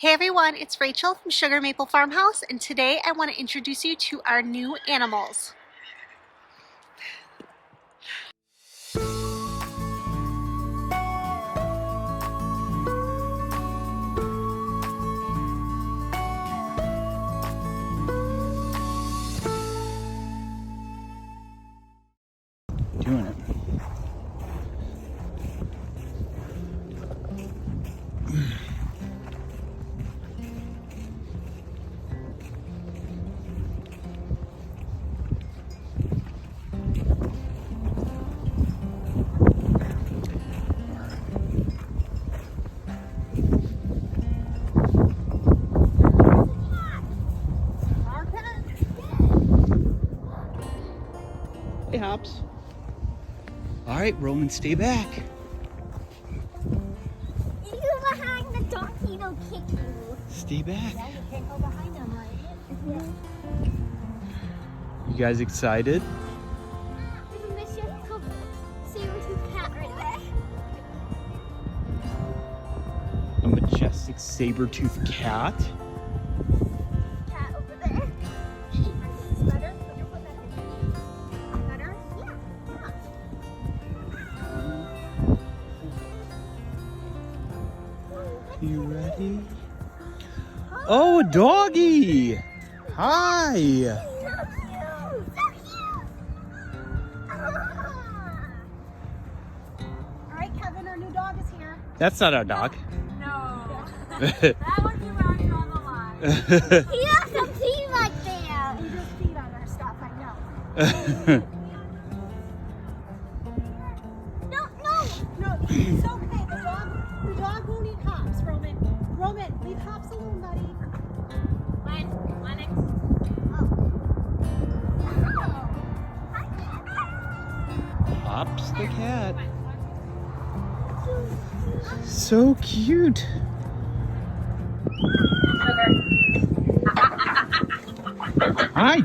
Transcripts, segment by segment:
Hey everyone, it's Rachel from Sugar Maple Farmhouse, and today I want to introduce you to our new animals. Doing it. Hey, Hops. All right, Roman, stay back. You go behind the donkey, he'll kick you. Stay back. Yeah, you can't go behind him, right? Yeah. You guys excited? There's a mission saber-tooth cat right there. A majestic saber-toothed cat? Cat over there. Is this better? Put your foot back in. Better? Yeah. You ready? Oh, a doggy! Hi! So cute! So cute! Alright, Kevin, our new dog is here. That's not our dog. No. That would be where I draw the line. He has some teeth like that. He just feed on our stuff, I know. No, it's okay. The dog won't eat hops, Roman. Roman, leave hops alone, buddy. Lennox. Hops the cat. So cute. Hi.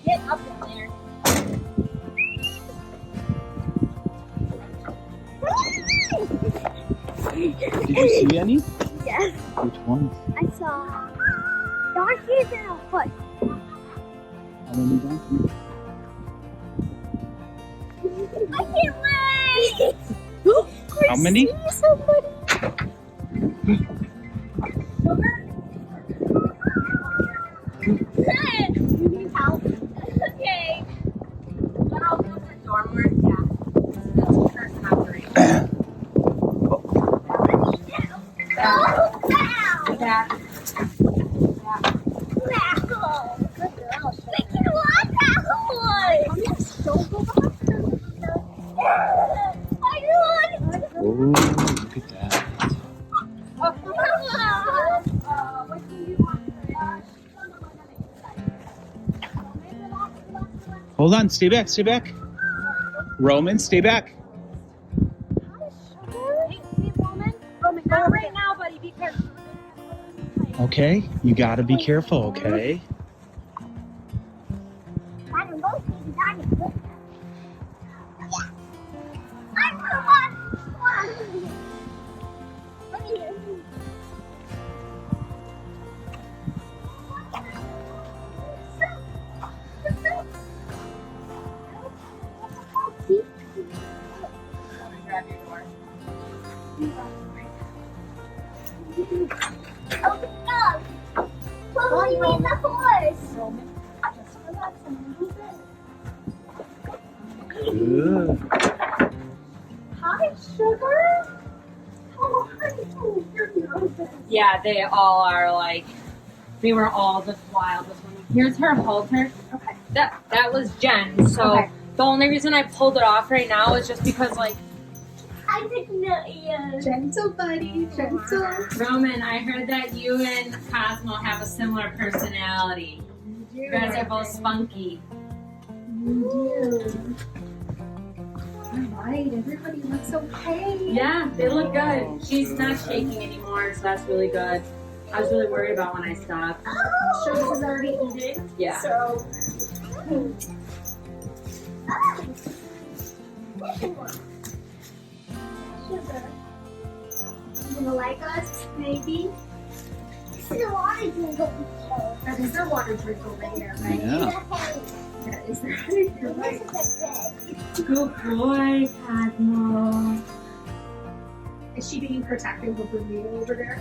Get up in there. Did you see any? Yes, Which ones? I saw donkeys and a horse. How many donkeys? I can't wait! How many? See somebody. Hey, you need help? Okay. But I'll go for dormer. Yeah. That's person operating. Oh, wow! That. Wow! Good girl. We can walk that horse! Yes, don't go behind her. I know. Oh, look at that. What do you want? Hold on, stay back, stay back. Roman, stay back. Not right now, buddy, because. Okay, you gotta be careful, okay? Grab your door. Open up! Totally win the horse! Good. Hi, Sugar! How are you? You're nervous. Yeah, they all are like. They were all just wild this morning. Here's her halter. Okay. That was Jen. So Okay. the only reason I pulled it off right now is just because like. I didn't know you. Gentle buddy, gentle. Roman, I heard that you and Cosmo have a similar personality. You guys are both spunky. Alright, everybody looks okay. Yeah, they look good. She's not shaking anymore, so that's really good. I was really worried about when I stopped. Sugar is already eating. Yeah. So, Sugar. You gonna like us, maybe? the water drink over here. That is their water drink over here, right? Yeah. That is their You're right. This is a bed. Good boy, Cosmo. Is she being protective of Leo over there?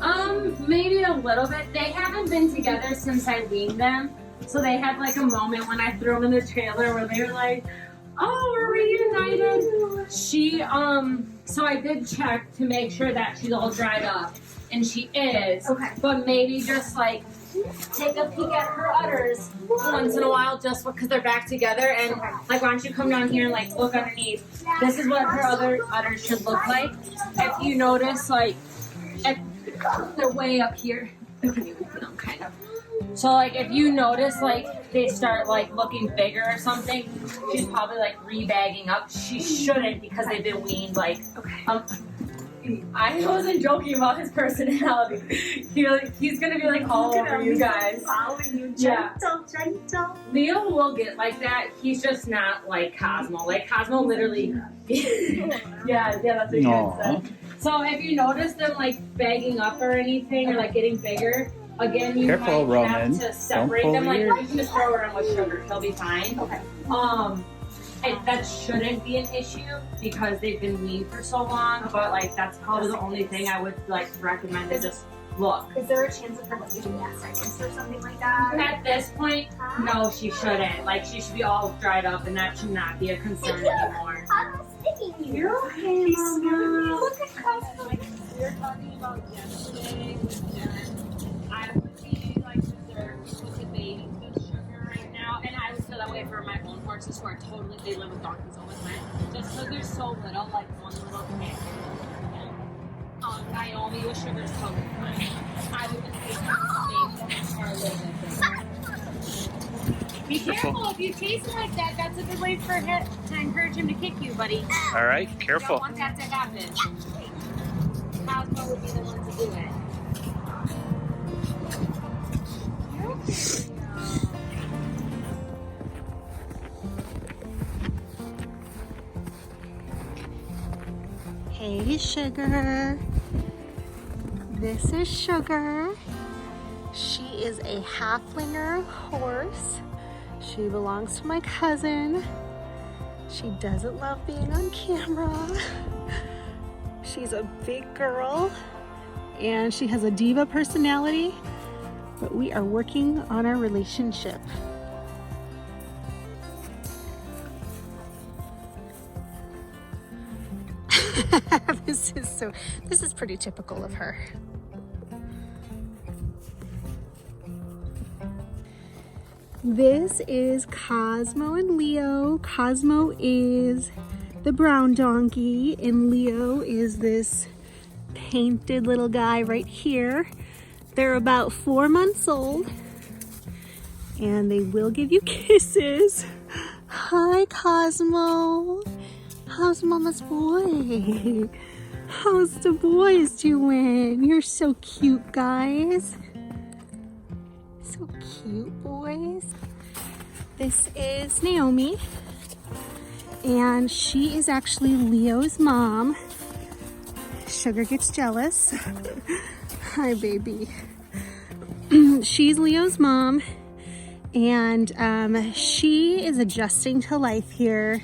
Maybe a little bit. They haven't been together since I weaned them. So they had like a moment when I threw them in the trailer where they were like, oh, we're reunited. She, so I did check to make sure that she's all dried up. And she is. Okay. But maybe just like take a peek at her udders once in a while just because they're back together. And like, why don't you come down here and like look underneath? This is what her other udders should look like. If you notice, like, they're way up here. I can't even see them, kind of. So like, if you notice, like, they start like looking bigger or something, she's probably like rebagging up. She shouldn't because they've been weaned. Like, I wasn't joking about his personality. He's gonna be like all over you guys. Following you, gentle. Leo will get like that. He's just not like Cosmo. Like Cosmo literally. yeah, that's what you said. So if you notice them like bagging up or anything or like getting bigger, again you Careful, might have Roman. to separate Don't them. pull Like your- you can just throw her in with sugar. She'll be fine. Okay. That shouldn't be an issue because they've been weaned for so long, but like that's probably the only thing I would like recommend to just look. Is there a chance of her like getting gastritis or something like that? At this point, no, she shouldn't. Like she should be all dried up and that should not be a concern anymore. I'm sticking you. You're okay, Mama. Look at Cosmo. Like we were talking about yesterday with Jen, I would be like reserved with the babies with sugar right now, and I would feel that way for my own horses who are totally, they live with donkeys all the time. Just because they're so little, like one little kid. Naomi with sugar's totally fine. I would just take the babies are a little bit. Be careful, if you chase him like that, that's a good way for him to encourage him to kick you, buddy. All right, You don't careful. want that to happen. Cosmo would be the one to do it. Hey, Sugar. This is Sugar. She is a Haflinger horse. She belongs to my cousin. She doesn't love being on camera. She's a big girl and she has a diva personality, but we are working on our relationship. This is pretty typical of her. This is Cosmo and Leo. Cosmo is the brown donkey and Leo is this painted little guy right here. They're about 4 months old and they will give you kisses. Hi, Cosmo. How's Mama's boy? How's the boys doing? You're so cute, guys. So cute, boys. This is Naomi, and she is actually Leo's mom. Sugar gets jealous. Hi, baby. She's Leo's mom, and she is adjusting to life here.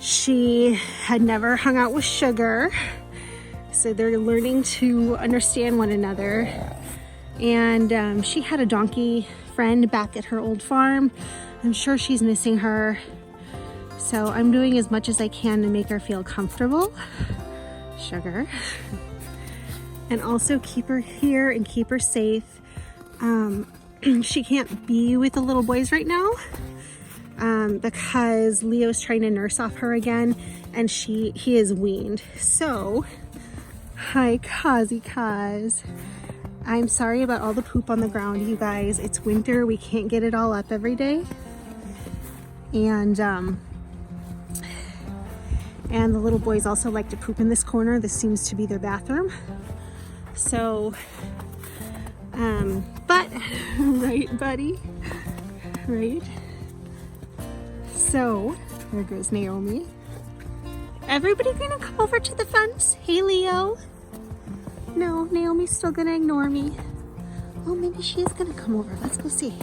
She had never hung out with Sugar, so they're learning to understand one another. And she had a donkey friend back at her old farm. I'm sure she's missing her. So I'm doing as much as I can to make her feel comfortable. Sugar. And also keep her here and keep her safe. She can't be with the little boys right now. Because Leo's trying to nurse off her again and he is weaned. So, hi Kazi Kaz. I'm sorry about all the poop on the ground, you guys. It's winter, we can't get it all up every day. And the little boys also like to poop in this corner. This seems to be their bathroom. So, but, right buddy? Right? So, there goes Naomi. Everybody gonna come over to the fence? Hey, Leo. No, Naomi's still gonna ignore me. Oh, maybe she is gonna come over. Let's go see.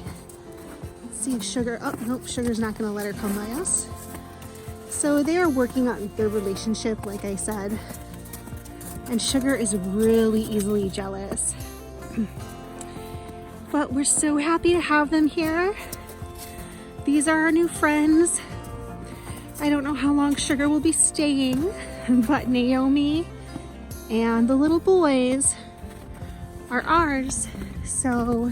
Let's see if Sugar, oh, nope, Sugar's not gonna let her come by us. So they are working on their relationship, like I said. And Sugar is really easily jealous. But we're so happy to have them here. These are our new friends. I don't know how long Sugar will be staying, but Naomi and the little boys are ours. So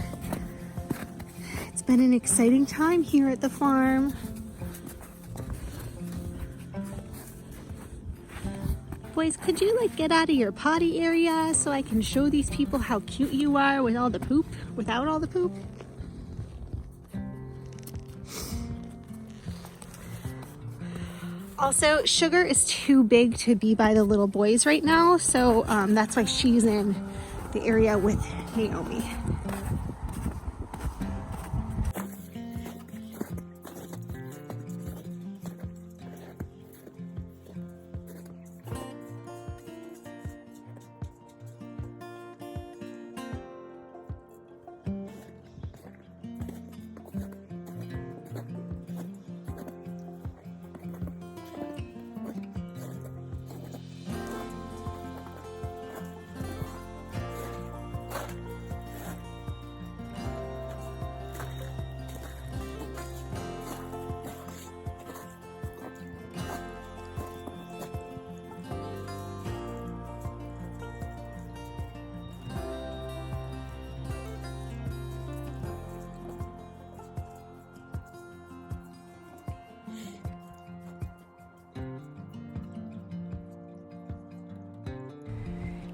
it's been an exciting time here at the farm. Boys, could you like get out of your potty area so I can show these people how cute you are with all the poop, without all the poop? Also, Sugar is too big to be by the little boys right now, so that's why she's in the area with Naomi.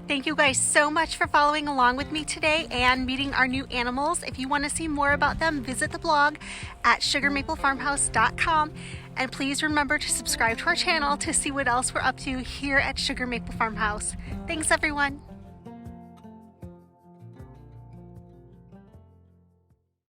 Thank you guys so much for following along with me today and meeting our new animals. If you want to see more about them, visit the blog at sugarmaplefarmhouse.com. And please remember to subscribe to our channel to see what else we're up to here at Sugar Maple Farmhouse. Thanks, everyone.